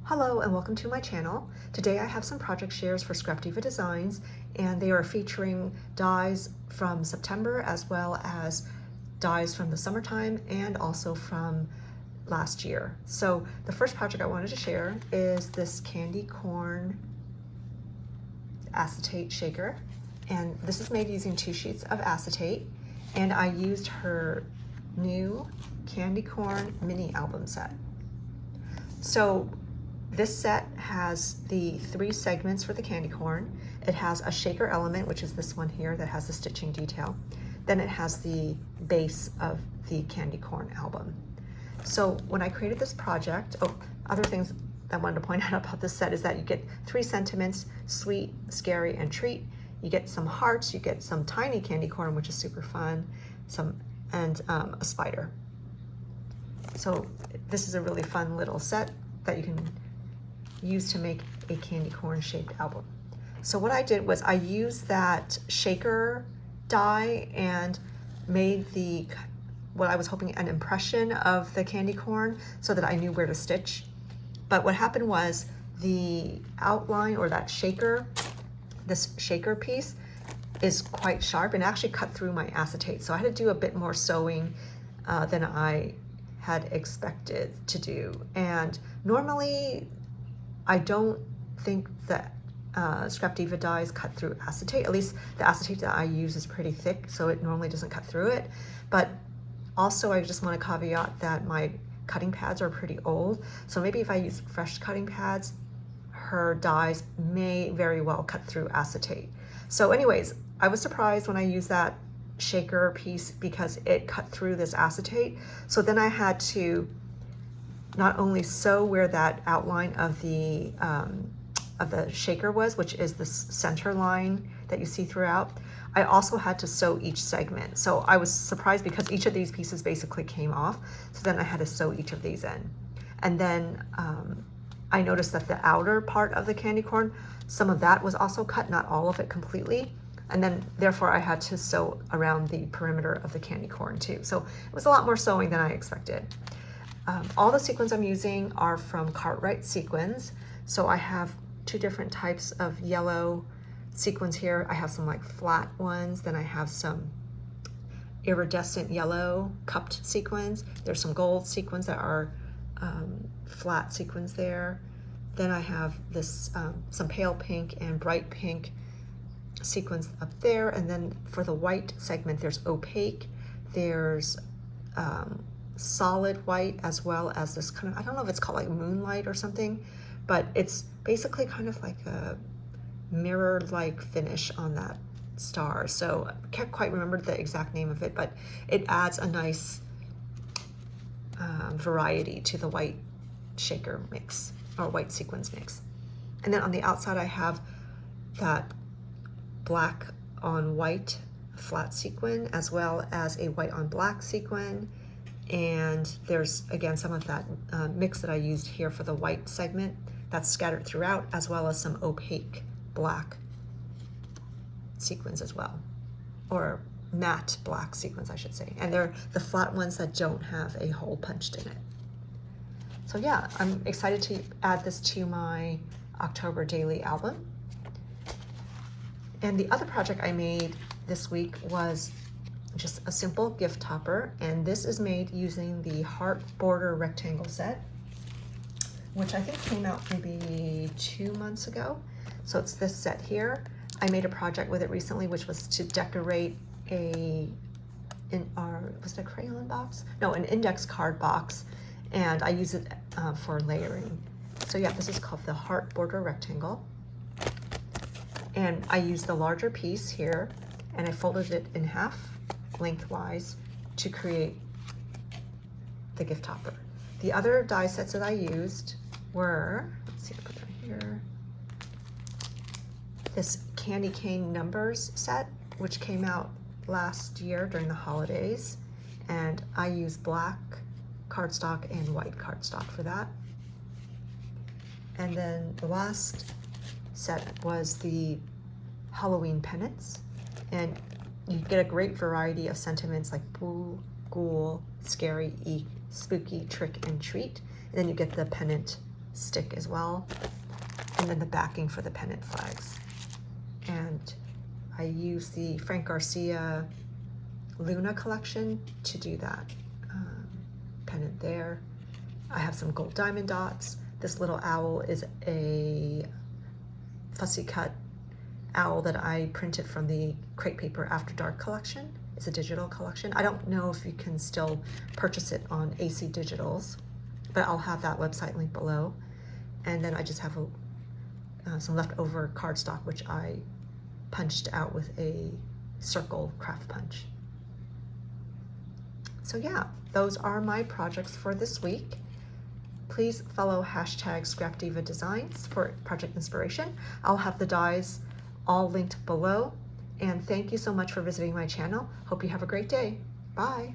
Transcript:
Hello and welcome to my channel. Today I have some project shares for ScrapDiva Designs, and they are featuring dies from September as well as dies from the summertime and also from last year. So the first project I wanted to share is this candy corn acetate shaker, and this is made using 2 sheets of acetate, and I used her new candy corn mini album set. So this set has the 3 segments for the candy corn. It has a shaker element, which is this one here that has the stitching detail. Then it has the base of the candy corn album. So when I created this project, other things I wanted to point out about this set is that you get 3 sentiments: sweet, scary, and treat. You get some hearts, you get some tiny candy corn, which is super fun, and a spider. So this is a really fun little set that you can use to make a candy corn shaped album. So what I did was I used that shaker die and made what I was hoping an impression of the candy corn so that I knew where to stitch. But what happened was the outline, or that shaker, this shaker piece is quite sharp and actually cut through my acetate. So I had to do a bit more sewing than I had expected to do. And normally I don't think that ScrapDiva dies cut through acetate. At least the acetate that I use is pretty thick, so it normally doesn't cut through it. But also I just want to caveat that my cutting pads are pretty old, so maybe if I use fresh cutting pads, her dies may very well cut through acetate. So anyways, I was surprised when I used that shaker piece because it cut through this acetate. So then I had to not only sew where that outline of the shaker was, which is this center line that you see throughout, I also had to sew each segment. So I was surprised because each of these pieces basically came off. So then I had to sew each of these in. And then I noticed that the outer part of the candy corn, some of that was also cut, not all of it completely. And then therefore I had to sew around the perimeter of the candy corn too. So it was a lot more sewing than I expected. All the sequins I'm using are from Cartwright Sequins. So I have 2 different types of yellow sequins here. I have some like flat ones, then I have some iridescent yellow cupped sequins. There's some gold sequins that are flat sequins there. Then I have this some pale pink and bright pink sequins up there. And then for the white segment, there's opaque, there's solid white, as well as this kind of, I don't know if it's called like moonlight or something, but it's basically kind of like a mirror-like finish on that star. So I can't quite remember the exact name of it, but it adds a nice variety to the white shaker mix, or white sequins mix. And then on the outside I have that black on white flat sequin, as well as a white on black sequin. And there's again some of that mix that I used here for the white segment that's scattered throughout, as well as some opaque black sequins as well, or matte black sequins I should say, and they're the flat ones that don't have a hole punched in it. So yeah, I'm excited to add this to my October daily album. And the other project I made this week was just a simple gift topper, and this is made using the heart border rectangle set, which I think came out maybe 2 months ago. So it's this set here. I made a project with it recently, which was to decorate was it a crayon box? No, an index card box, and I use it for layering. So yeah, this is called the heart border rectangle. And I used the larger piece here, and I folded it in half lengthwise to create the gift topper. The other die sets that I used were, let's see, put that here, this candy cane numbers set, which came out last year during the holidays, and I used black cardstock and white cardstock for that. And then the last set was the Halloween pennants, and you get a great variety of sentiments like boo, ghoul, scary, eek, spooky, trick, and treat. And then you get the pennant stick as well, and then the backing for the pennant flags. And I use the Frank Garcia Luna collection to do that pennant there. I have some gold diamond dots. This little owl is a fussy cut owl that I printed from the Crepe Paper After Dark collection. It's a digital collection. I don't know if you can still purchase it on AC Digitals, but I'll have that website link below. And then I just have some leftover cardstock, which I punched out with a circle craft punch. So yeah, those are my projects for this week. Please follow hashtag ScrapDiva Designs for project inspiration. I'll have the dies all linked below. And thank you so much for visiting my channel. Hope you have a great day. Bye.